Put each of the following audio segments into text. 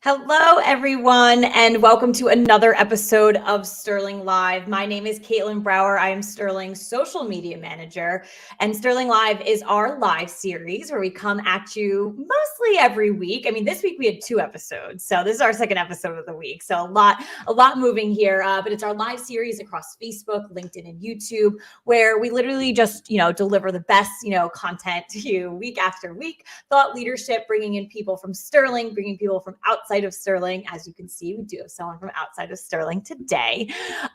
Hello, everyone, and welcome to another episode of Sterling Live. My name is Caitlin Brower. I am Sterling's social media manager, and Sterling Live is our live series where we come at you mostly every week. I mean, this week we had 2 episodes, so this is our second episode of the week. So a lot moving here, but it's our live series across Facebook, LinkedIn, and YouTube, where we literally just deliver the best content to you week after week. Thought leadership, bringing in people from Sterling, bringing people from outside of Sterling. As you can see, we do have someone from outside of Sterling today.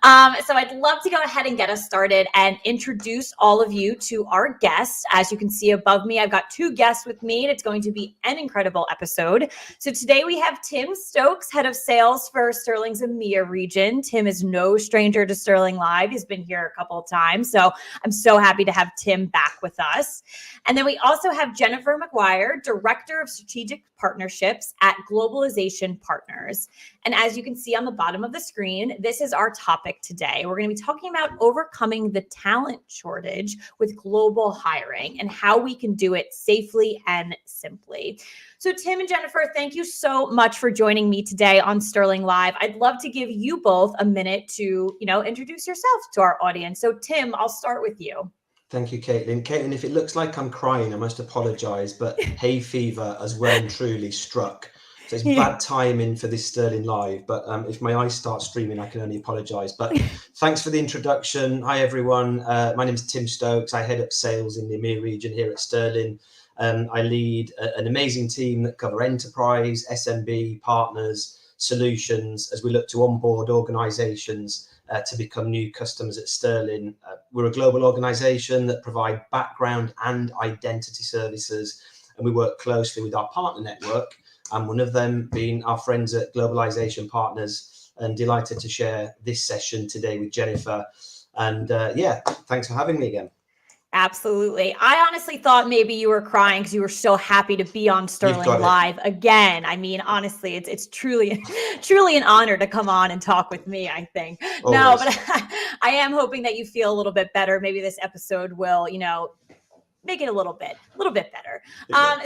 So I'd love to go ahead and get us started and introduce all of you to our guests. As you can see above me, I've got 2 guests with me, and it's going to be an incredible episode. So today we have Tim Stokes, head of sales for Sterling's EMEA region. Tim is no stranger to Sterling Live. He's been here a couple of times, so I'm so happy to have Tim back with us. And then we also have Jennifer McGuire, Director of Strategic Partnerships at Globalization Partners. And as you can see on the bottom of the screen, this is our topic today. We're going to be talking about overcoming the talent shortage with global hiring and how we can do it safely and simply. So Tim and Jennifer, thank you so much for joining me today on Sterling Live. I'd love to give you both a minute to, introduce yourself to our audience. So Tim, I'll start with you. Thank you, Caitlin. Caitlin, if it looks like I'm crying, I must apologise, but hay fever has well and truly struck. So it's bad timing for this Sterling Live, but if my eyes start streaming, I can only apologise. But thanks for the introduction. Hi, everyone. My name is Tim Stokes. I head up sales in the EMEA region here at Sterling. I lead an amazing team that cover enterprise, SMB, partners, solutions, as we look to onboard organisations to become new customers at Sterling. We're a global organisation that provide background and identity services, and we work closely with our partner network, and one of them being our friends at Globalization Partners. And delighted to share this session today with Jennifer. And thanks for having me again. Absolutely. I honestly thought maybe you were crying because you were so happy to be on Sterling Live again. I mean, honestly, it's truly an honor to come on and talk with me, I think. Always. No, but I am hoping that you feel a little bit better. Maybe this episode will, make it a little bit better.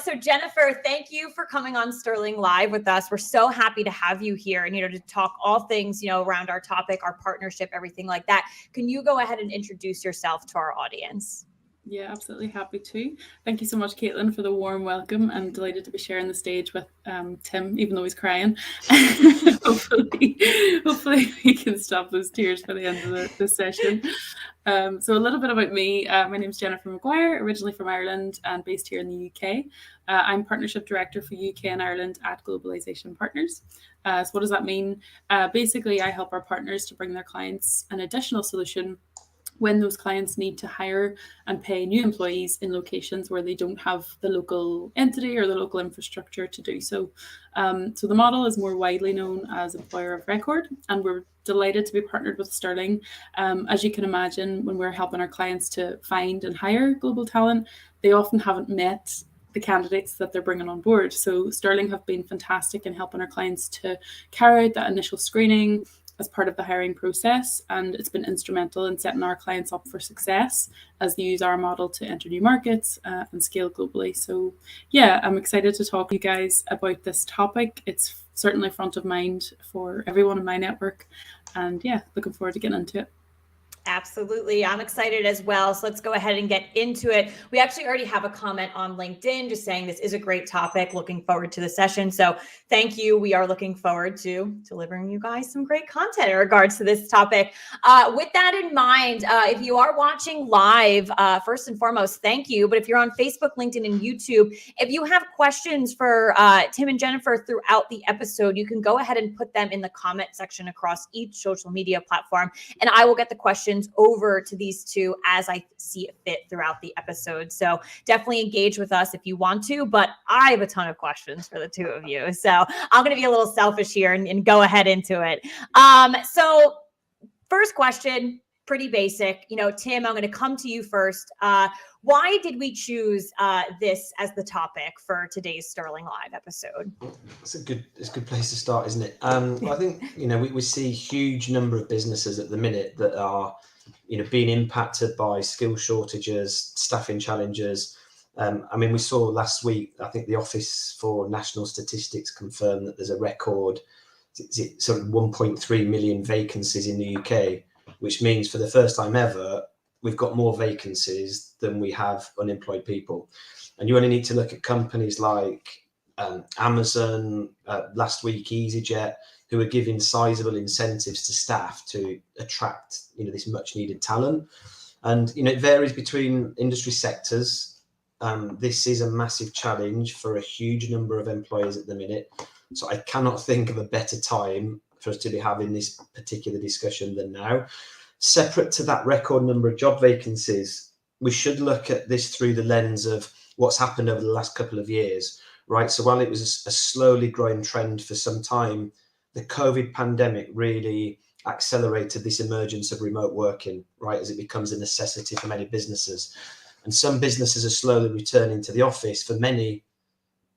So Jennifer, thank you for coming on Sterling Live with us. We're so happy to have you here and, to talk all things, around our topic, our partnership, everything like that. Can you go ahead and introduce yourself to our audience? Yeah, absolutely happy to. Thank you so much, Caitlin, for the warm welcome. I'm delighted to be sharing the stage with Tim, even though he's crying. hopefully we can stop those tears by the end of the session. So a little bit about me. My name is Jennifer McGuire, originally from Ireland and based here in the UK. I'm Partnership Director for UK and Ireland at Globalization Partners. So what does that mean? Basically, I help our partners to bring their clients an additional solution when those clients need to hire and pay new employees in locations where they don't have the local entity or the local infrastructure to do so. So the model is more widely known as employer of record, and we're delighted to be partnered with Sterling. As you can imagine, when we're helping our clients to find and hire global talent, they often haven't met the candidates that they're bringing on board. So Sterling have been fantastic in helping our clients to carry out that initial screening as part of the hiring process, and it's been instrumental in setting our clients up for success as they use our model to enter new markets and scale globally. So yeah, I'm excited to talk to you guys about this topic. It's certainly front of mind for everyone in my network, and yeah, looking forward to getting into it. Absolutely. I'm excited as well. So let's go ahead and get into it. We actually already have a comment on LinkedIn just saying this is a great topic. Looking forward to the session. So thank you. We are looking forward to delivering you guys some great content in regards to this topic. With that in mind, if you are watching live, first and foremost, thank you. But if you're on Facebook, LinkedIn, and YouTube, if you have questions for Tim and Jennifer throughout the episode, you can go ahead and put them in the comment section across each social media platform, and I will get the questions over to these two as I see it fit throughout the episode. So definitely engage with us if you want to, but I have a ton of questions for the two of you. So I'm going to be a little selfish here and go ahead into it. So first question, pretty basic. Tim, I'm going to come to you first. Why did we choose this as the topic for today's Sterling Live episode? It's a good place to start, isn't it? Well, I think, we see a huge number of businesses at the minute that are, being impacted by skill shortages, staffing challenges, I mean, we saw last week, I think the Office for National Statistics confirmed that there's a record sort of 1.3 million vacancies in the UK, which means for the first time ever, we've got more vacancies than we have unemployed people. And you only need to look at companies like Amazon, last week EasyJet, who are giving sizable incentives to staff to attract, this much needed talent. And, it varies between industry sectors. This is a massive challenge for a huge number of employers at the minute. So I cannot think of a better time for us to be having this particular discussion than now. Separate to that record number of job vacancies, we should look at this through the lens of what's happened over the last couple of years, right? So while it was a slowly growing trend for some time, the COVID pandemic really accelerated this emergence of remote working, right, as it becomes a necessity for many businesses. And some businesses are slowly returning to the office. For many,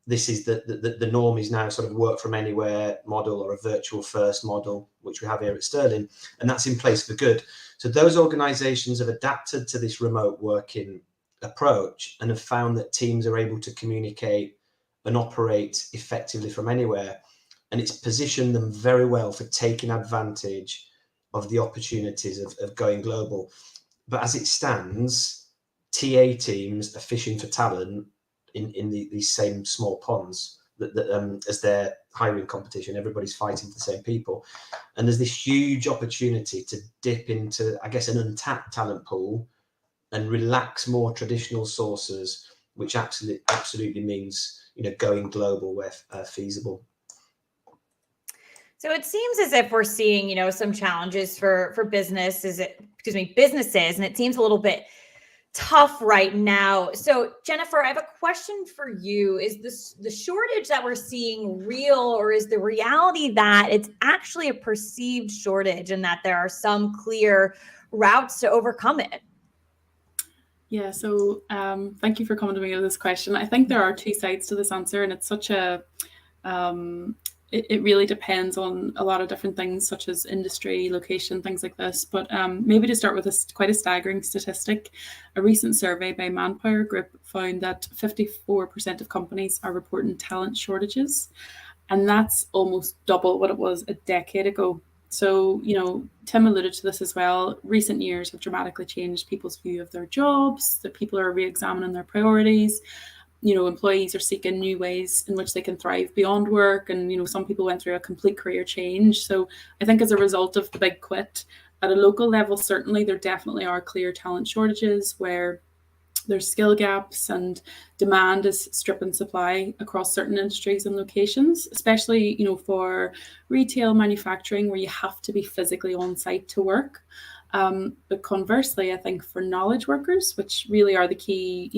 this is the norm is now sort of work from anywhere model or a virtual first model, which we have here at Sterling, and that's in place for good. So those organizations have adapted to this remote working approach and have found that teams are able to communicate and operate effectively from anywhere. And it's positioned them very well for taking advantage of the opportunities of going global. But as it stands, TA teams are fishing for talent in these same small ponds as their hiring competition. Everybody's fighting for the same people. And there's this huge opportunity to dip into, I guess, an untapped talent pool and relax more traditional sources, which absolutely means, going global where feasible. So it seems as if we're seeing, some challenges for businesses, and it seems a little bit tough right now. So Jennifer, I have a question for you. Is the shortage that we're seeing real, or is the reality that it's actually a perceived shortage and that there are some clear routes to overcome it? Yeah, so thank you for coming to me with this question. I think there are two sides to this answer, and it's such a it really depends on a lot of different things, such as industry, location, things like this. But maybe to start with quite a staggering statistic. A recent survey by Manpower Group found that 54% of companies are reporting talent shortages, and that's almost double what it was a decade ago. So, Tim alluded to this as well. Recent years have dramatically changed people's view of their jobs, that people are re-examining their priorities. Employees are seeking new ways in which they can thrive beyond work. And, some people went through a complete career change. So I think as a result of the big quit, at a local level, certainly there definitely are clear talent shortages where there's skill gaps and demand is stripping supply across certain industries and locations, especially, for retail, manufacturing, where you have to be physically on site to work. But conversely, I think for knowledge workers, which really are the key,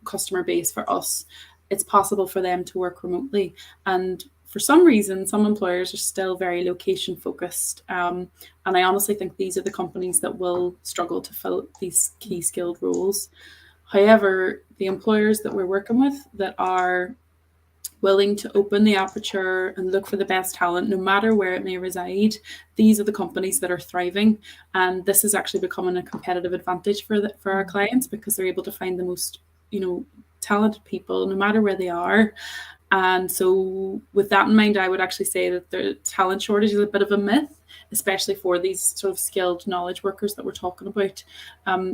customer base for us, it's possible for them to work remotely. And for some reason, some employers are still very location focused. And I honestly think these are the companies that will struggle to fill these key skilled roles. However, the employers that we're working with that are willing to open the aperture and look for the best talent, no matter where it may reside, these are the companies that are thriving. And this is actually becoming a competitive advantage for our clients, because they're able to find the most, talented people, no matter where they are. And so with that in mind, I would actually say that the talent shortage is a bit of a myth, especially for these sort of skilled knowledge workers that we're talking about.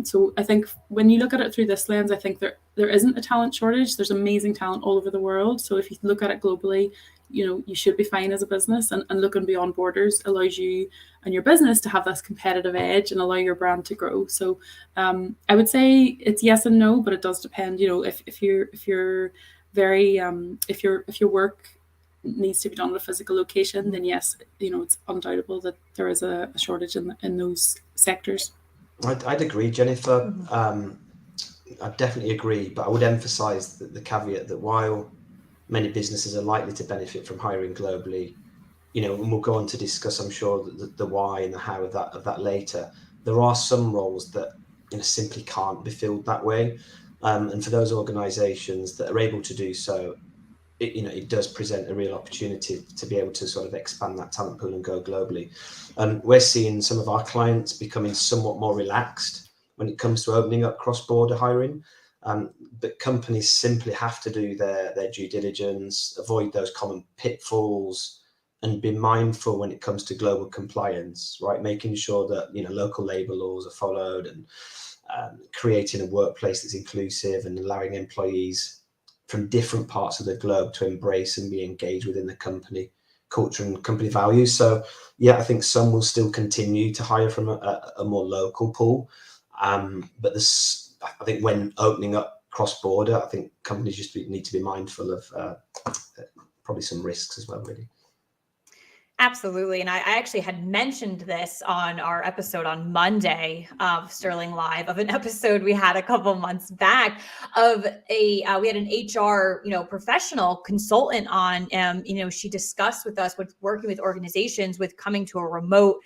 So I think when you look at it through this lens, I think there isn't a talent shortage. There's amazing talent all over the world. So if you look at it globally, you should be fine as a business, and looking beyond borders allows you and your business to have this competitive edge and allow your brand to grow. So I would say it's yes and no, but it does depend. If your work needs to be done at a physical location, then yes, it's undoubtable that there is a shortage in those sectors. I'd agree, Jennifer. I definitely agree, but I would emphasize the caveat that while many businesses are likely to benefit from hiring globally, and we'll go on to discuss, I'm sure, the why and the how of that later, there are some roles that simply can't be filled that way. And for those organizations that are able to do so, it does present a real opportunity to be able to sort of expand that talent pool and go globally. We're seeing some of our clients becoming somewhat more relaxed when it comes to opening up cross-border hiring. But companies simply have to do their due diligence, avoid those common pitfalls, and be mindful when it comes to global compliance, right? Making sure that, you know, local labour laws are followed, and creating a workplace that's inclusive and allowing employees from different parts of the globe to embrace and be engaged within the company culture and company values. So yeah, I think some will still continue to hire from a more local pool, but this, I think, when opening up cross-border, I think companies just need to be mindful of probably some risks as well, really. Absolutely. And I actually had mentioned this on our episode on Monday of Sterling Live, of an episode we had a couple months back of we had an HR, professional consultant on, she discussed with us with working with organizations with coming to a remote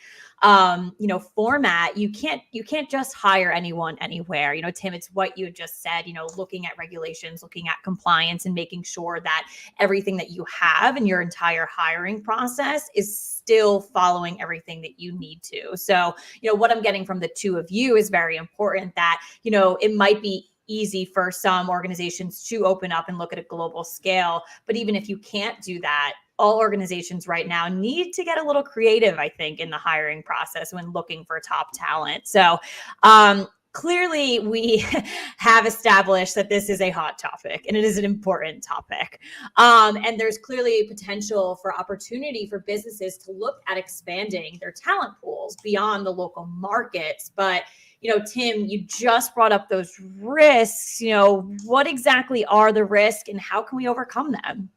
format. You can't just hire anyone anywhere. Tim, it's what you just said, looking at regulations, looking at compliance, and making sure that everything that you have in your entire hiring process is still following everything that you need to. So, what I'm getting from the two of you is very important, that, it might be easy for some organizations to open up and look at a global scale. But even if you can't do that, all organizations right now need to get a little creative, I think, in the hiring process when looking for top talent. So clearly we have established that this is a hot topic and it is an important topic. And there's clearly a potential for opportunity for businesses to look at expanding their talent pools beyond the local markets. But Tim, you just brought up those risks. What exactly are the risks and how can we overcome them?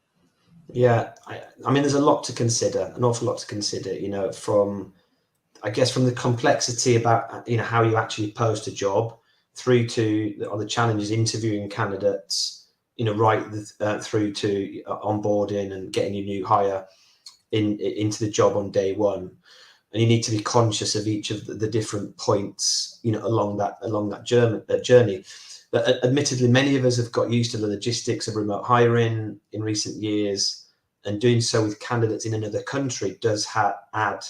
Yeah, I mean, there's a lot to consider, an awful lot to consider, from the complexity about, how you actually post a job, through to the challenges interviewing candidates, right through to onboarding and getting your new hire into the job on day one. And you need to be conscious of each of the different points, along that journey. But admittedly, many of us have got used to the logistics of remote hiring in recent years, and doing so with candidates in another country does add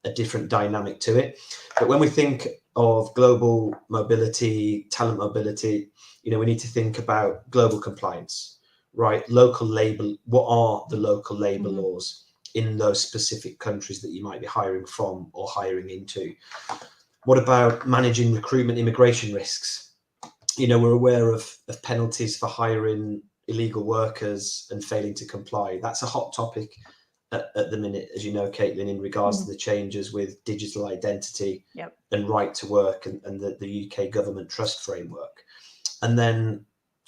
a different dynamic to it. But when we think of global mobility, talent mobility, we need to think about global compliance, right? Local labor, what are the local labor laws in those specific countries that you might be hiring from or hiring into? What about managing recruitment immigration risks? We're aware of penalties for hiring illegal workers and failing to comply. That's a hot topic at the minute, as you know, Caitlin, in regards to the changes with digital identity and right to work and the UK government trust framework. And then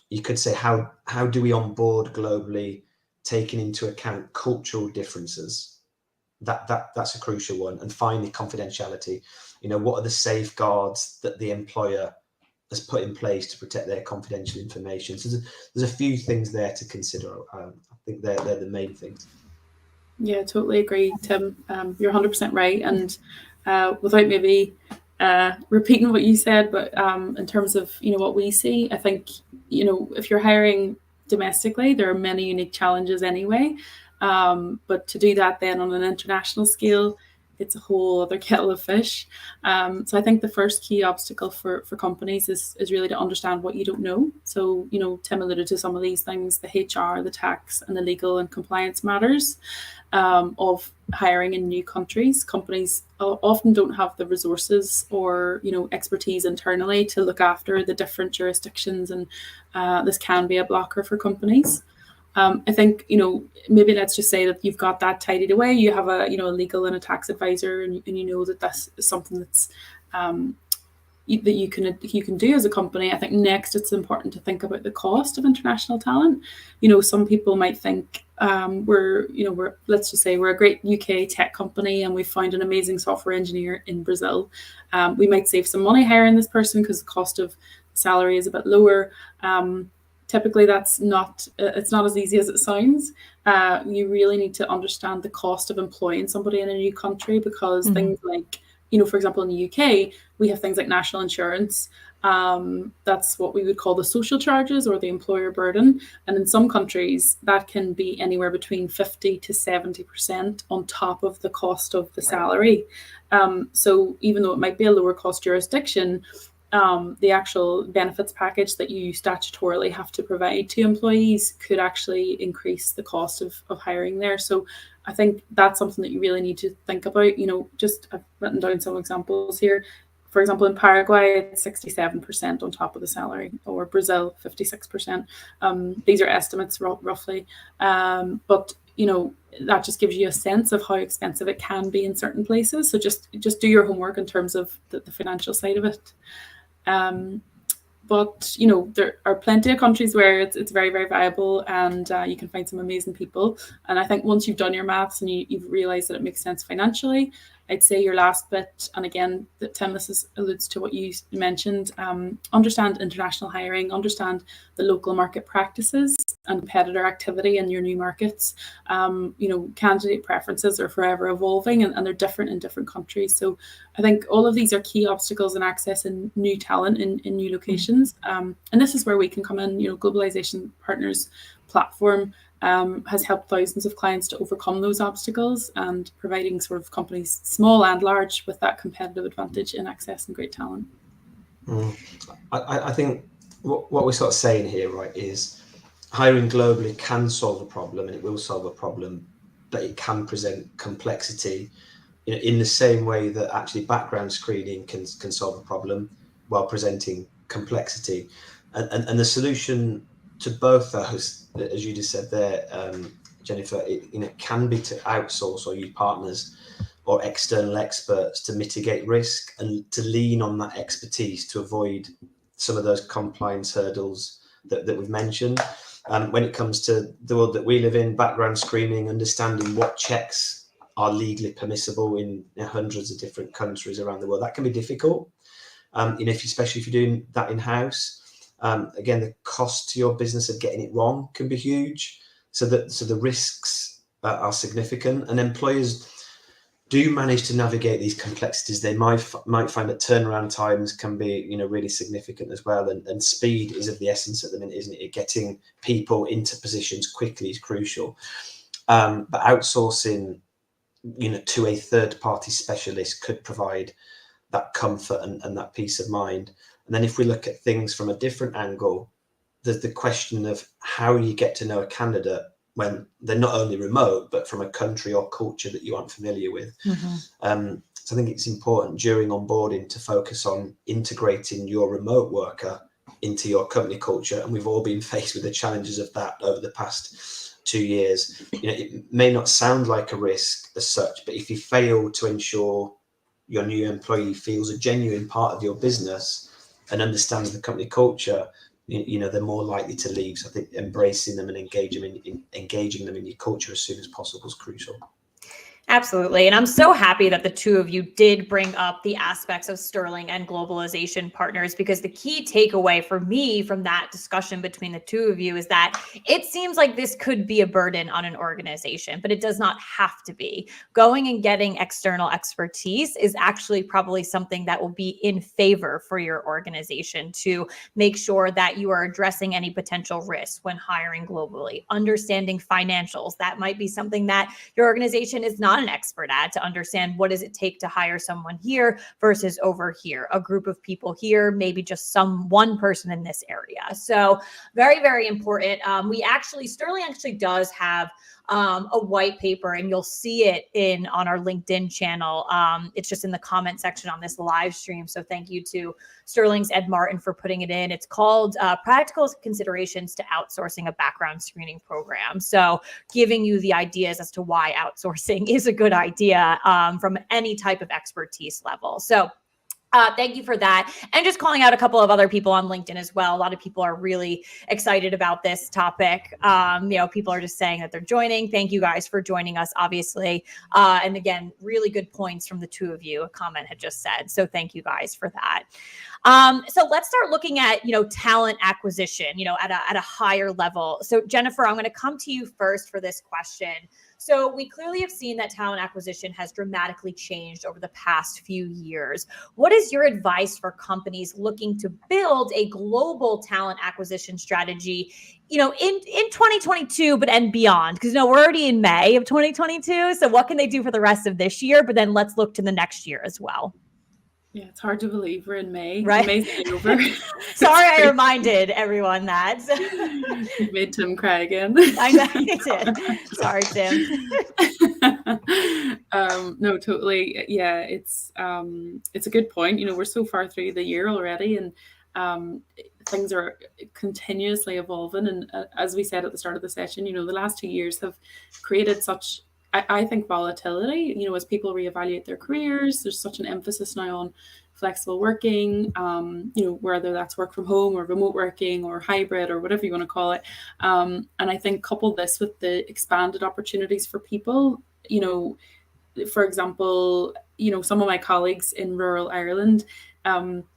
you could say, how do we onboard globally, taking into account cultural differences? That's a crucial one. And finally, confidentiality. What are the safeguards that the employer has put in place to protect their confidential information? So there's a few things there to consider. I think they're the main things. Yeah, totally agree, Tim. You're 100% right. And without maybe repeating what you said, but in terms of, what we see, I think, if you're hiring domestically, there are many unique challenges anyway. But to do that then on an international scale, it's a whole other kettle of fish. So I think the first key obstacle for companies is really to understand what you don't know. So, Tim alluded to some of these things, the HR, the tax, and the legal and compliance matters of hiring in new countries. Companies often don't have the resources or, expertise internally to look after the different jurisdictions, and this can be a blocker for companies. I think, maybe let's just say that you've got that tidied away. You have a legal and a tax advisor, and that that's something that's that you can do as a company. I think next it's important to think about the cost of international talent. Some people might think let's just say we're a great UK tech company and we found an amazing software engineer in Brazil. We might save some money hiring this person because the cost of salary is a bit lower. Typically, it's not as easy as it sounds. You really need to understand the cost of employing somebody in a new country, because things like, for example, in the UK, we have things like national insurance. That's what we would call the social charges or the employer burden. And in some countries, that can be anywhere between 50 to 70% on top of the cost of the salary. So even though it might be a lower cost jurisdiction, the actual benefits package that you statutorily have to provide to employees could actually increase the cost of hiring there. So I think that's something that you really need to think about. Just I've written down some examples here. For example, in Paraguay, it's 67% on top of the salary, or Brazil, 56%. These are estimates roughly. But that just gives you a sense of how expensive it can be in certain places. So just do your homework in terms of the financial side of it. But there are plenty of countries where it's very, very viable, and you can find some amazing people. And I think once you've done your maths and you've realized that it makes sense financially, I'd say your last bit, and again, Tim, this alludes to what you mentioned, understand international hiring, understand the local market practices and competitor activity in your new markets. Candidate preferences are forever evolving, and they're different in different countries. So I think all of these are key obstacles in accessing new talent in new locations. And this is where we can come in. Globalization Partners platform has helped thousands of clients to overcome those obstacles, and providing sort of companies, small and large, with that competitive advantage in accessing great talent. I think what we're sort of saying here, right, is hiring globally can solve a problem, and it will solve a problem, but it can present complexity in the same way that actually background screening can solve a problem while presenting complexity. And the solution to both those, as you just said there, Jennifer, it can be to outsource or use partners or external experts to mitigate risk and to lean on that expertise to avoid some of those compliance hurdles that we've mentioned. When it comes to the world that we live in, background screening, understanding what checks are legally permissible in hundreds of different countries around the world, that can be difficult. Especially if you're doing that in-house. Again, the cost to your business of getting it wrong can be huge. So the risks are significant, and employers do manage to navigate these complexities. They might find that turnaround times can be really significant as well, and speed is of the essence at the minute, isn't it? Getting people into positions quickly is crucial. But outsourcing to a third party specialist could provide that comfort and that peace of mind. And then if we look at things from a different angle, there's the question of how you get to know a candidate when they're not only remote, but from a country or culture that you aren't familiar with. Mm-hmm. So I think it's important during onboarding to focus on integrating your remote worker into your company culture. And we've all been faced with the challenges of that over the past 2 years. It may not sound like a risk as such, but if you fail to ensure your new employee feels a genuine part of your business and understands the company culture, they're more likely to leave. So I think embracing them and engaging them in your culture as soon as possible is crucial. Absolutely. And I'm so happy that the two of you did bring up the aspects of Sterling and Globalization Partners, because the key takeaway for me from that discussion between the two of you is that it seems like this could be a burden on an organization, but it does not have to be. Going and getting external expertise is actually probably something that will be in favor for your organization to make sure that you are addressing any potential risks when hiring globally. Understanding financials, that might be something that your organization is not an expert at, to understand what does it take to hire someone here versus over here, a group of people here, maybe just one person in this area. So very, very important. Sterling actually does have a white paper, and you'll see it on our LinkedIn channel. It's just in the comment section on this live stream. So thank you to Sterling's Ed Martin for putting it in. It's called Practical Considerations to Outsourcing a Background Screening Program. So giving you the ideas as to why outsourcing is a good idea from any type of expertise level. So thank you for that. And just calling out a couple of other people on LinkedIn as well. A lot of people are really excited about this topic. People are just saying that they're joining. Thank you guys for joining us, obviously. And again, really good points from the two of you, a comment had just said. So thank you guys for that. So let's start looking at, talent acquisition, at a higher level. So Jennifer, I'm going to come to you first for this question. So we clearly have seen that talent acquisition has dramatically changed over the past few years. What is your advice for companies looking to build a global talent acquisition strategy, in 2022, and beyond? Because we're already in May of 2022. So what can they do for the rest of this year? But then let's look to the next year as well. Yeah, it's hard to believe we're in May. Right? May's nearly over. Sorry, I reminded everyone that. You've made Tim cry again. I know you did. Sorry, Tim. No, totally. Yeah, it's a good point. You know, we're so far through the year already, and things are continuously evolving. And as we said at the start of the session, you know, the last 2 years have created such, I think, volatility. You know, as people reevaluate their careers, there's such an emphasis now on flexible working, you know, whether that's work from home or remote working or hybrid or whatever you want to call it. And I think couple this with the expanded opportunities for people, you know, for example, you know, some of my colleagues in rural Ireland,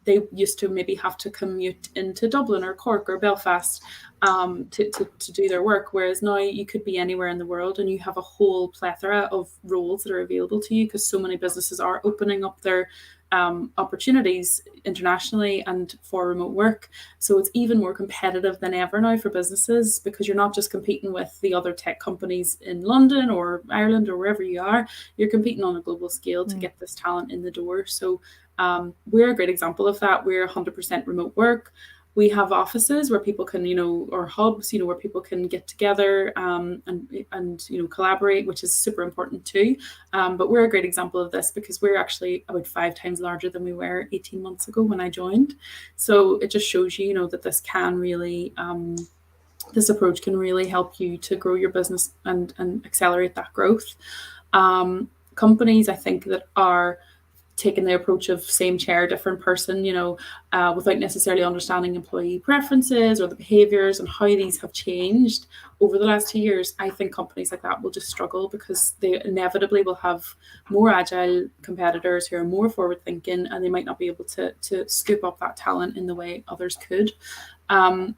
they used to maybe have to commute into Dublin or Cork or Belfast to do their work, whereas now you could be anywhere in the world and you have a whole plethora of roles that are available to you because so many businesses are opening up their opportunities internationally and for remote work. So it's even more competitive than ever now for businesses because you're not just competing with the other tech companies in London or Ireland or wherever you are, you're competing on a global scale to get this talent in the door. So we're a great example of that. We're 100% remote work. We have offices where people can, you know, or hubs, you know, where people can get together and you know, collaborate, which is super important too. But we're a great example of this because we're actually about 5 times larger than we were 18 months ago when I joined. So it just shows you, you know, that this can really, this approach can really help you to grow your business and accelerate that growth. Companies, I think, that are taking the approach of same chair, different person, you know, without necessarily understanding employee preferences or the behaviors and how these have changed over the last 2 years, I think companies like that will just struggle because they inevitably will have more agile competitors who are more forward thinking, and they might not be able to scoop up that talent in the way others could.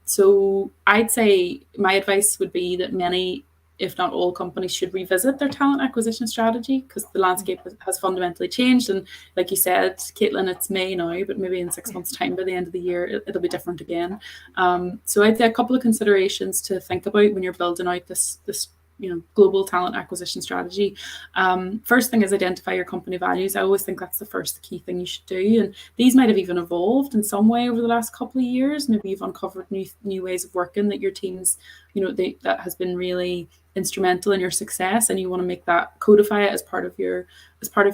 So I'd say my advice would be that many, if not all, companies should revisit their talent acquisition strategy because the landscape has fundamentally changed. And like you said, Caitlin, it's May now, but maybe in 6 months' time, by the end of the year, it'll be different again. So I'd say a couple of considerations to think about when you're building out this you know, global talent acquisition strategy. First thing is identify your company values. I always think that's the first key thing you should do. And these might have even evolved in some way over the last couple of years. Maybe you've uncovered new ways of working that your teams, you know, that has been really instrumental in your success, and you want to make that, codify it as part of your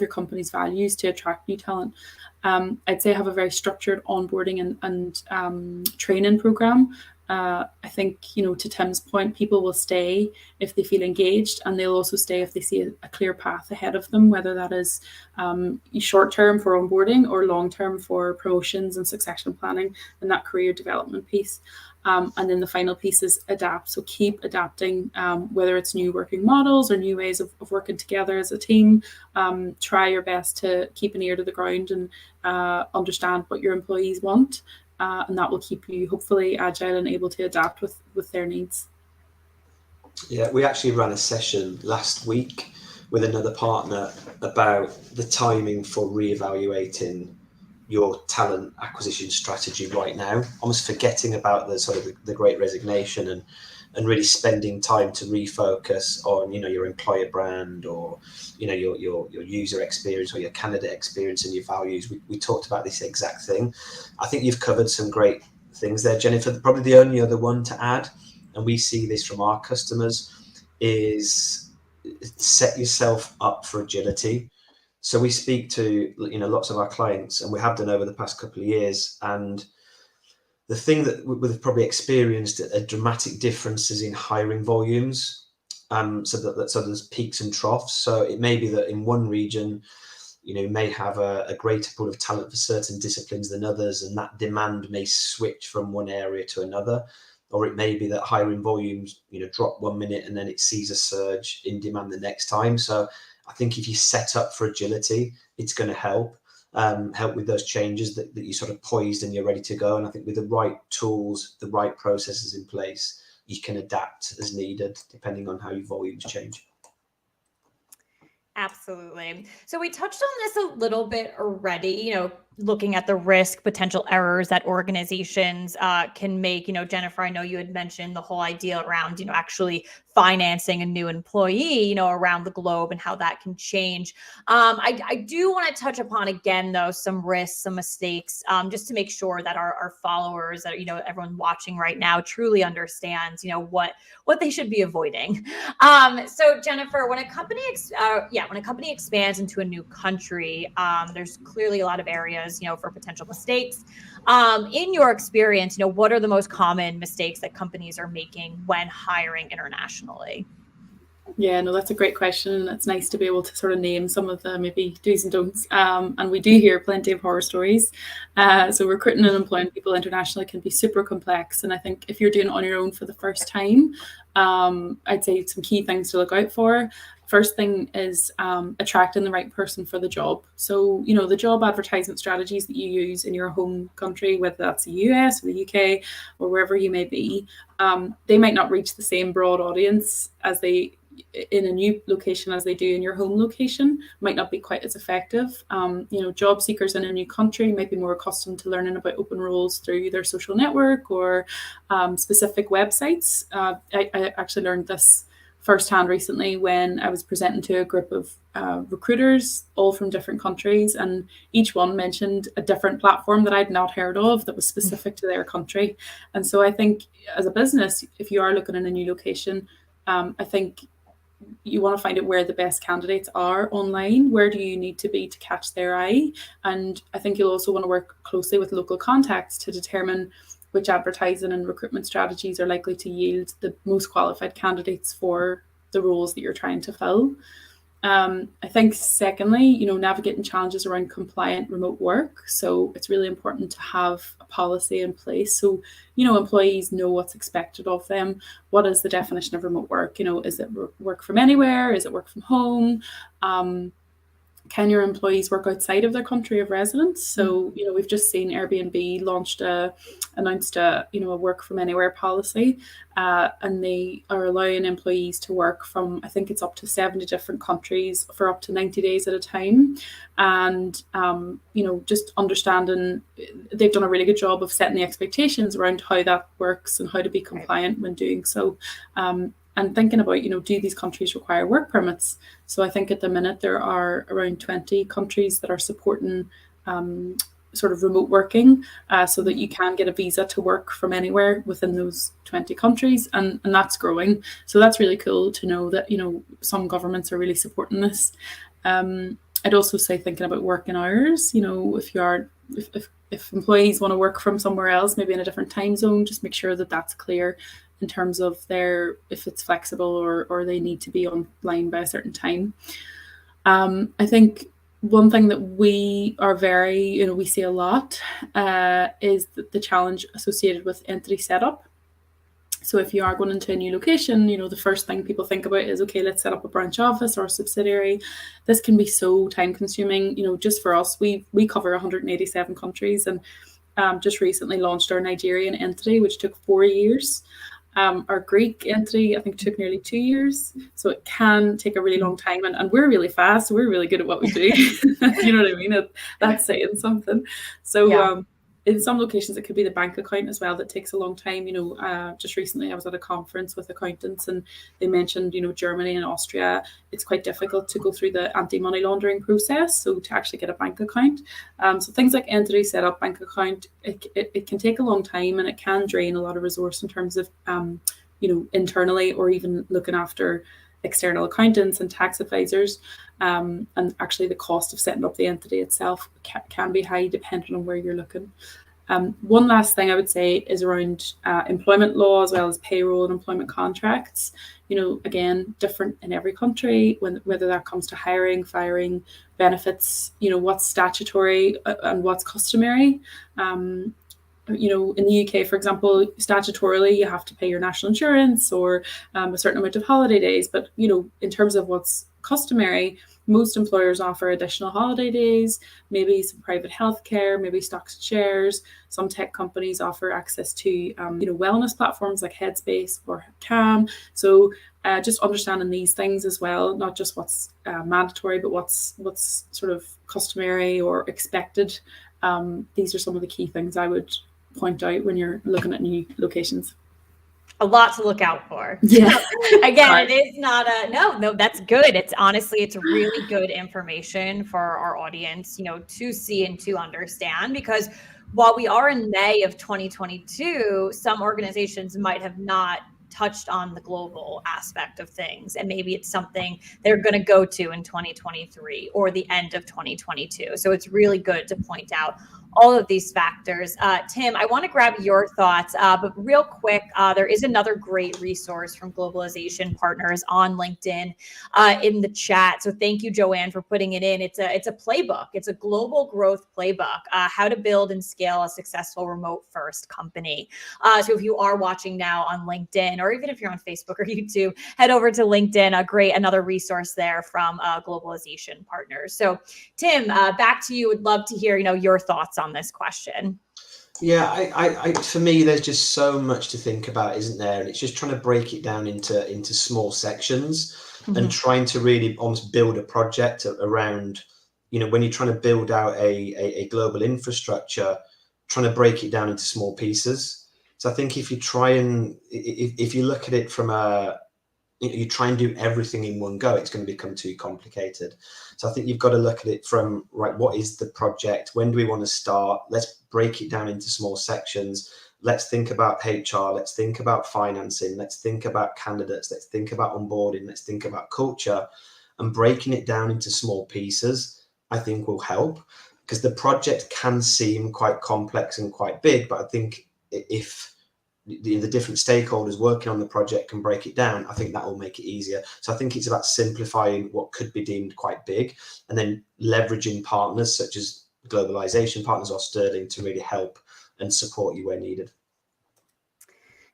company's values to attract new talent. I'd say have a very structured onboarding and training program. I think, you know, to Tim's point, people will stay if they feel engaged, and they'll also stay if they see a clear path ahead of them, whether that is short term for onboarding or long term for promotions and succession planning and that career development piece. And then the final piece is adapt. So keep adapting, whether it's new working models or new ways of working together as a team. Try your best to keep an ear to the ground and understand what your employees want. And that will keep you hopefully agile and able to adapt with their needs. Yeah, we actually ran a session last week with another partner about the timing for reevaluating your talent acquisition strategy right now, almost forgetting about the sort of the great resignation and really spending time to refocus on, you know, your employer brand or, you know, your user experience or your candidate experience and your values. We talked about this exact thing. I think you've covered some great things there, Jennifer. Probably the only other one to add, and we see this from our customers, is set yourself up for agility. So we speak to, you know, lots of our clients, and we have done over the past couple of years. And the thing that we've probably experienced a dramatic differences in hiring volumes. So there's peaks and troughs. So it may be that in one region, you know, you may have a greater pool of talent for certain disciplines than others, and that demand may switch from one area to another. Or it may be that hiring volumes, you know, drop 1 minute and then it sees a surge in demand the next time. So I think if you set up for agility, it's going to help with those changes that you're sort of poised and you're ready to go. And I think with the right tools, the right processes in place, you can adapt as needed depending on how your volumes change. Absolutely. So we touched on this a little bit already, you know, looking at the risk, potential errors that organizations can make. Jennifer, I know you had mentioned the whole idea around, actually financing a new employee, around the globe and how that can change. I do want to touch upon again, though, some risks, some mistakes, just to make sure that our followers, that everyone watching right now, truly understands, what they should be avoiding. So Jennifer, when a company expands into a new country, there's clearly a lot of areas, for potential mistakes. In your experience, what are the most common mistakes that companies are making when hiring internationally? Yeah, no, that's a great question. And it's nice to be able to sort of name some of the maybe do's and don'ts. And we do hear plenty of horror stories. So recruiting and employing people internationally can be super complex. And I think if you're doing it on your own for the first time, I'd say some key things to look out for. First thing is attracting the right person for the job. So, the job advertisement strategies that you use in your home country, whether that's the US or the UK or wherever you may be, they might not reach the same broad audience as they in a new location as they do in your home location, might not be quite as effective. Job seekers in a new country might be more accustomed to learning about open roles through their social network or specific websites. I actually learned this firsthand recently when I was presenting to a group of recruiters, all from different countries, and each one mentioned a different platform that I'd not heard of that was specific to their country. And so I think as a business, if you are looking in a new location, I think you want to find out where the best candidates are online. Where do you need to be to catch their eye? And I think you'll also want to work closely with local contacts to determine which advertising and recruitment strategies are likely to yield the most qualified candidates for the roles that you're trying to fill. I think secondly, navigating challenges around compliant remote work. So it's really important to have a policy in place. So, employees know what's expected of them. What is the definition of remote work? Is it work from anywhere? Is it work from home? Can your employees work outside of their country of residence? So, we've just seen Airbnb announced a work from anywhere policy, and they are allowing employees to work from, I think it's up to 70 different countries for up to 90 days at a time. And, just understanding, they've done a really good job of setting the expectations around how that works and how to be compliant when doing so. And thinking about, do these countries require work permits? So I think at the minute there are around 20 countries that are supporting sort of remote working, so that you can get a visa to work from anywhere within those 20 countries. And that's growing. So that's really cool to know that, some governments are really supporting this. I'd also say thinking about working hours, if employees want to work from somewhere else, maybe in a different time zone, just make sure that that's clear in terms of if it's flexible or they need to be online by a certain time. I think one thing that we are we see a lot is the challenge associated with entity setup. So if you are going into a new location, the first thing people think about is, okay, let's set up a branch office or a subsidiary. This can be so time consuming. Just for us, we cover 187 countries and just recently launched our Nigerian entity, which took 4 years. Our Greek entity, I think, took nearly 2 years. So it can take a really long time. And we're really fast. So we're really good at what we do. You know what I mean? That's saying something. So yeah. In some locations, it could be the bank account as well that takes a long time. Just recently I was at a conference with accountants and they mentioned, Germany and Austria, it's quite difficult to go through the anti-money laundering process. So to actually get a bank account. So things like entity setup, bank account, it can take a long time and it can drain a lot of resource in terms of, internally or even looking after external accountants and tax advisors. And actually the cost of setting up the entity itself can be high depending on where you're looking. One last thing I would say is around employment law as well as payroll and employment contracts. Again, different in every country, whether that comes to hiring, firing, benefits, what's statutory and what's customary. In the UK, for example, statutorily, you have to pay your national insurance or a certain amount of holiday days. But, in terms of what's customary, most employers offer additional holiday days, maybe some private healthcare, maybe stocks and shares. Some tech companies offer access to, wellness platforms like Headspace or Calm. So just understanding these things as well, not just what's mandatory, but what's sort of customary or expected these are some of the key things I would point out when you're looking at new locations. A lot to look out for. Yeah. So, again, it is not no, that's good. It's really good information for our audience, to see and to understand, because while we are in May of 2022, some organizations might have not touched on the global aspect of things, and maybe it's something they're going to go to in 2023 or the end of 2022. So it's really good to point out all of these factors. Tim, I want to grab your thoughts, but real quick, there is another great resource from Globalization Partners on LinkedIn in the chat. So thank you, Joanne, for putting it in. It's a playbook. It's a global growth playbook, how to build and scale a successful remote first company. So if you are watching now on LinkedIn, or even if you're on Facebook or YouTube, head over to LinkedIn. Another resource there from Globalization Partners. So Tim, back to you. Would love to hear, your thoughts on this question. Yeah, I for me, there's just so much to think about, isn't there? And it's just trying to break it down into small sections, and trying to really almost build a project around, when you're trying to build out a global infrastructure, trying to break it down into small pieces. So I think if you if you look at it from you try and do everything in one go, it's going to become too complicated. So I think you've got to look at it from, right, what is the project? When do we want to start? Let's break it down into small sections. Let's think about HR. Let's think about financing. Let's think about candidates. Let's think about onboarding. Let's think about culture. And breaking it down into small pieces, I think, will help, because the project can seem quite complex and quite big. But I think if the different stakeholders working on the project can break it down, I think that will make it easier. So I think it's about simplifying what could be deemed quite big, and then leveraging partners such as Globalization Partners or Sterling to really help and support you where needed.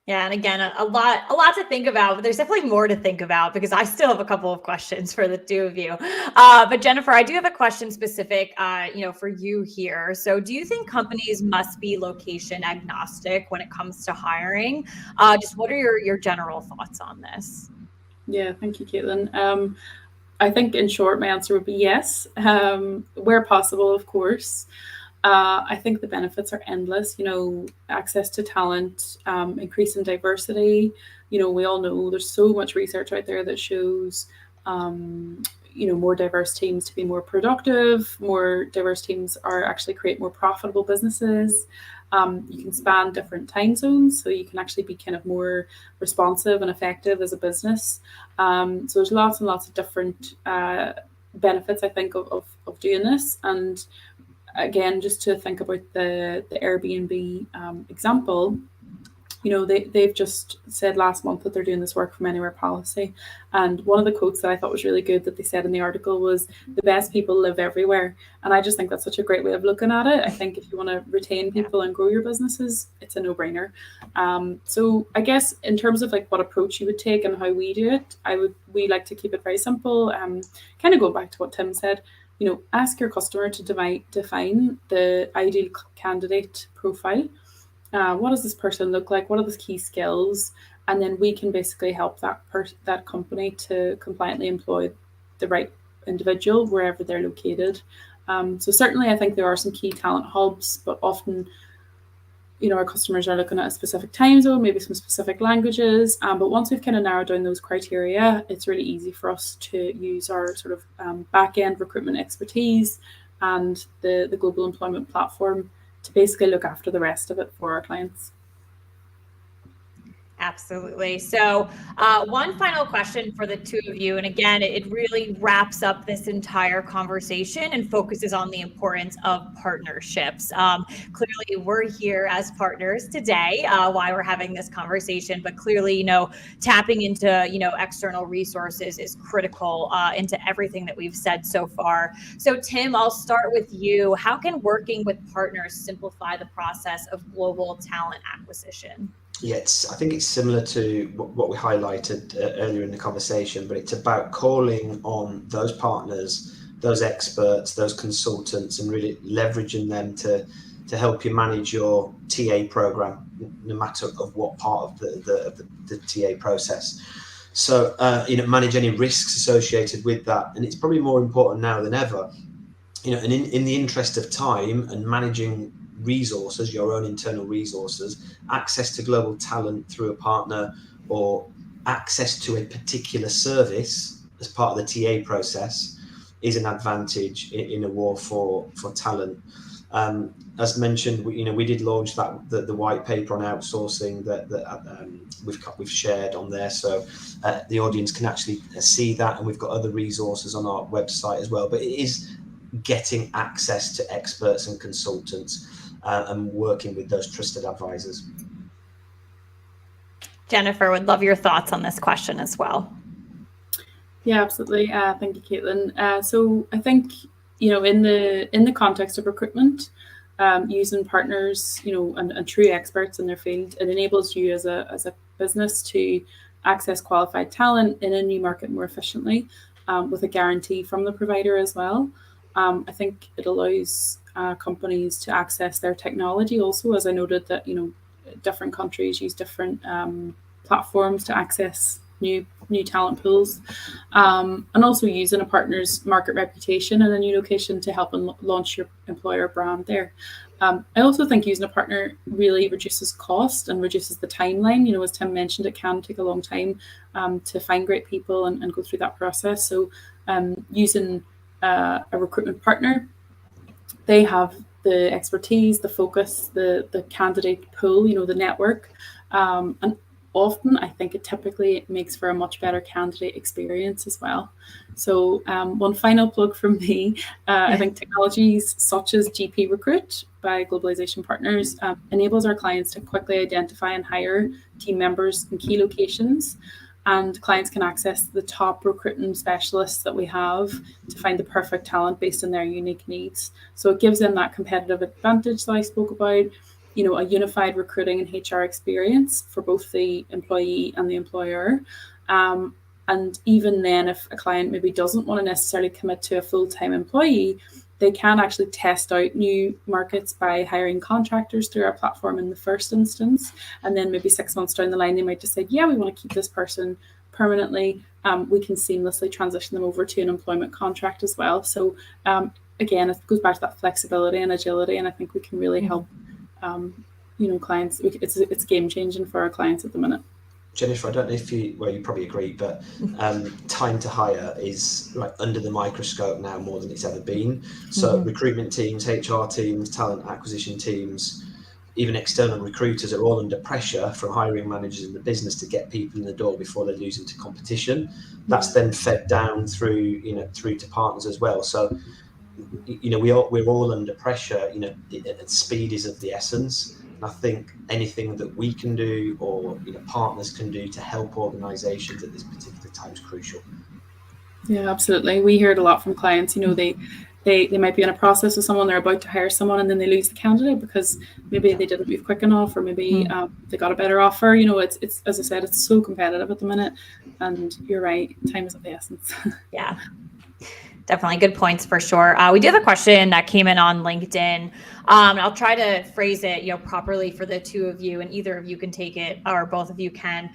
Yeah, and again, a lot to think about, but there's definitely more to think about, because I still have a couple of questions for the two of you. But Jennifer, I do have a question specific, for you here. So, do you think companies must be location agnostic when it comes to hiring? Just what are your general thoughts on this? Yeah, thank you, Caitlin. I think in short, my answer would be yes, where possible, of course. I think the benefits are endless, access to talent, increase in diversity. We all know there's so much research out there that shows, more diverse teams to be more productive. More diverse teams actually create more profitable businesses. You can span different time zones, so you can actually be kind of more responsive and effective as a business. So there's lots and lots of different benefits, I think, of doing this. And again, just to think about the Airbnb example, they've just said last month that they're doing this work from anywhere policy. And one of the quotes that I thought was really good that they said in the article was, "The best people live everywhere." And I just think that's such a great way of looking at it. I think if you want to retain people and grow your businesses, it's a no-brainer. So I guess in terms of like what approach you would take and how we do it, we like to keep it very simple. Kind of go back to what Tim said. Ask your customer to define the ideal candidate profile. What does this person look like? What are the key skills? And then we can basically help that company to compliantly employ the right individual wherever they're located. So certainly I think there are some key talent hubs, but often, our customers are looking at a specific time zone, maybe some specific languages. But once we've kind of narrowed down those criteria, it's really easy for us to use our sort of back-end recruitment expertise and the global employment platform to basically look after the rest of it for our clients. Absolutely. So one final question for the two of you. And again, it really wraps up this entire conversation and focuses on the importance of partnerships. Clearly, we're here as partners today, why we're having this conversation. But clearly, tapping into, external resources is critical into everything that we've said so far. So Tim, I'll start with you. How can working with partners simplify the process of global talent acquisition? Yeah, I think it's similar to what we highlighted earlier in the conversation, but it's about calling on those partners, those experts, those consultants, and really leveraging them to help you manage your TA program, no matter of what part of the TA process. So, manage any risks associated with that. And it's probably more important now than ever and in the interest of time and managing resources, your own internal resources, access to global talent through a partner, or access to a particular service as part of the TA process, is an advantage in a war for talent. As mentioned, we did launch the white paper on outsourcing that we've shared on there, so the audience can actually see that, and we've got other resources on our website as well. But it is getting access to experts and consultants and working with those trusted advisors. Jennifer, would love your thoughts on this question as well. Yeah, absolutely. Thank you, Caitlin. So I think, in the context of recruitment, using partners, and true experts in their field, it enables you as a business to access qualified talent in a new market more efficiently, with a guarantee from the provider as well. I think it allows companies to access their technology also, as I noted that, different countries use different platforms to access new talent pools, and also using a partner's market reputation in a new location to help launch your employer brand there. I also think using a partner really reduces cost and reduces the timeline. As Tim mentioned, it can take a long time to find great people and go through that process. So using a recruitment partner, they have the expertise, the focus, the candidate pool, the network, and often I think it typically makes for a much better candidate experience as well. So one final plug from me, I think technologies such as GP Recruit by Globalization Partners enables our clients to quickly identify and hire team members in key locations. And clients can access the top recruiting specialists that we have to find the perfect talent based on their unique needs. So it gives them that competitive advantage that I spoke about, a unified recruiting and HR experience for both the employee and the employer. And even then, if a client maybe doesn't want to necessarily commit to a full-time employee, they can actually test out new markets by hiring contractors through our platform in the first instance. And then maybe 6 months down the line, they might decide, yeah, we want to keep this person permanently. We can seamlessly transition them over to an employment contract as well. So again, it goes back to that flexibility and agility. And I think we can really help, clients. It's game changing for our clients at the minute. Jennifer, I don't know if you probably agree, but time to hire is like under the microscope now more than it's ever been. So recruitment teams, HR teams, talent acquisition teams, even external recruiters are all under pressure from hiring managers in the business to get people in the door before they lose into competition. That's then fed down through to partners as well. So we're all under pressure. Speed is of the essence. I think anything that we can do or partners can do to help organisations at this particular time is crucial. Yeah, absolutely. We hear it a lot from clients. They might be in a process with someone, they're about to hire someone, and then they lose the candidate because maybe they didn't move quick enough, or maybe they got a better offer. It's as I said, it's so competitive at the minute, and you're right, time is of the essence. Yeah. Definitely good points for sure. We do have a question that came in on LinkedIn. I'll try to phrase it, properly for the two of you, and either of you can take it or both of you can.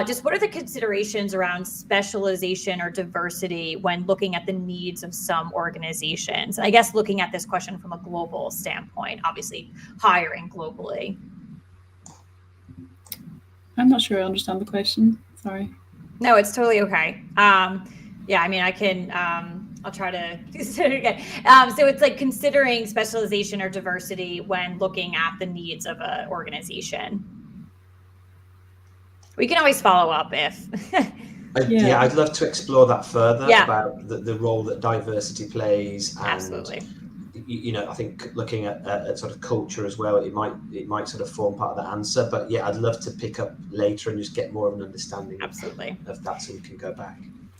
Just what are the considerations around specialization or diversity when looking at the needs of some organizations? I guess looking at this question from a global standpoint, obviously hiring globally. I'm not sure I understand the question. Sorry. No, it's totally okay. Yeah, I mean, I can, I'll try to consider it again. So it's like considering specialization or diversity when looking at the needs of an organization. We can always follow up if. Yeah, I'd love to explore that further about the role that diversity plays. And, absolutely. I think looking at sort of culture as well, it might sort of form part of the answer. But yeah, I'd love to pick up later and just get more of an understanding absolutely of that, so we can go back.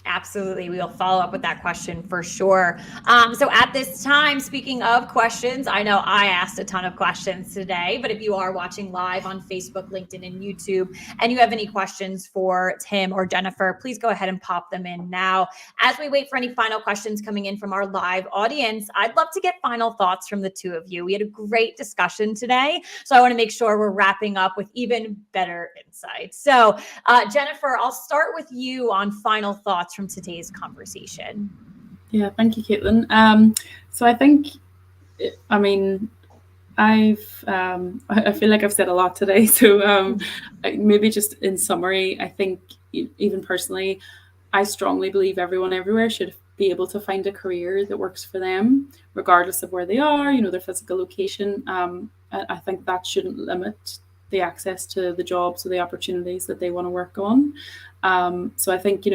Absolutely. We will follow up with that question for sure. So at this time, speaking of questions, I know I asked a ton of questions today, but if you are watching live on Facebook, LinkedIn, and YouTube, and you have any questions for Tim or Jennifer, please go ahead and pop them in now. As we wait for any final questions coming in from our live audience, I'd love to get final thoughts from the two of you. We had a great discussion today, so I want to make sure we're wrapping up with even better insights. So Jennifer, I'll start with you on final thoughts from today's conversation. Yeah, thank you, Caitlin. So I think, I mean, I feel like I've said a lot today. So maybe just in summary, I think even personally, I strongly believe everyone everywhere should be able to find a career that works for them, regardless of where they are, their physical location. I think that shouldn't limit the access to the jobs or the opportunities that they want to work on. So I think,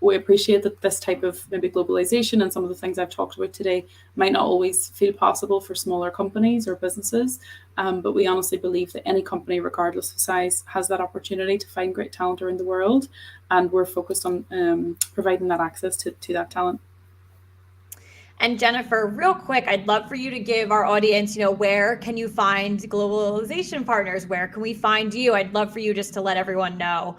we appreciate that this type of maybe globalization and some of the things I've talked about today might not always feel possible for smaller companies or businesses. But we honestly believe that any company, regardless of size, has that opportunity to find great talent around the world. And we're focused on providing that access to that talent. And Jennifer, real quick, I'd love for you to give our audience, where can you find Globalization Partners? Where can we find you? I'd love for you just to let everyone know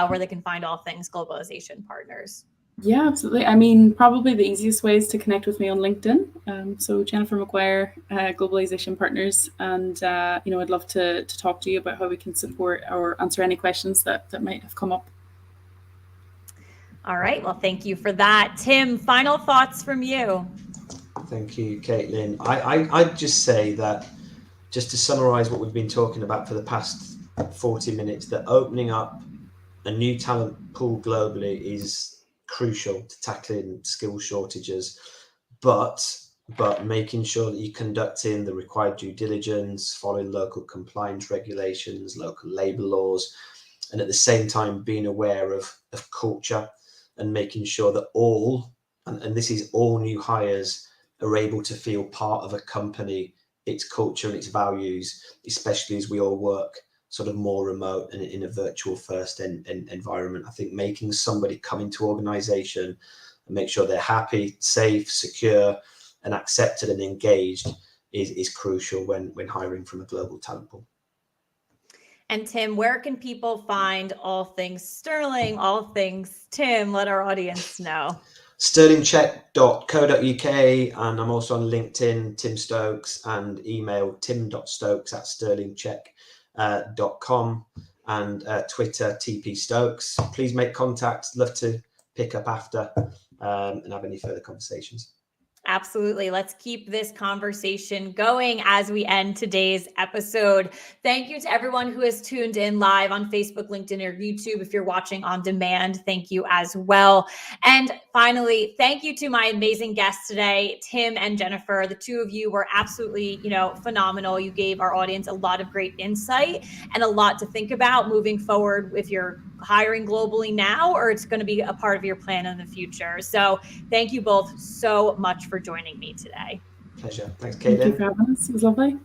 where they can find all things Globalization Partners. Yeah, absolutely. I mean, probably the easiest way is to connect with me on LinkedIn. So Jennifer McGuire, Globalization Partners. And, I'd love to talk to you about how we can support or answer any questions that might have come up. All right. Well, thank you for that. Tim, final thoughts from you. Thank you, Caitlin. I'd just say that, just to summarize what we've been talking about for the past 40 minutes, that opening up a new talent pool globally is crucial to tackling skill shortages, but making sure that you're conducting the required due diligence, following local compliance regulations, local labor laws, and at the same time being aware of culture and making sure that all, and this is all new hires, are able to feel part of a company, its culture and its values, especially as we all work sort of more remote and in a virtual first environment. I think making somebody come into organization and make sure they're happy, safe, secure, and accepted and engaged is crucial when hiring from a global talent pool. And Tim, where can people find all things Sterling, all things Tim? Let our audience know. sterlingcheck.co.uk, and I'm also on LinkedIn, Tim Stokes, and email tim.stokes@sterlingcheck.com, and Twitter, TP Stokes. Please make contact. Love to pick up after and have any further conversations. Absolutely. Let's keep this conversation going as we end today's episode. Thank you to everyone who has tuned in live on Facebook, LinkedIn, or YouTube. If you're watching on demand, thank you as well. And finally, thank you to my amazing guests today, Tim and Jennifer. The two of you were absolutely, phenomenal. You gave our audience a lot of great insight and a lot to think about moving forward if you're hiring globally now, or it's going to be a part of your plan in the future. So thank you both so much for joining me today. Pleasure. Thanks, Caitlin. Thank you for having us. It was lovely.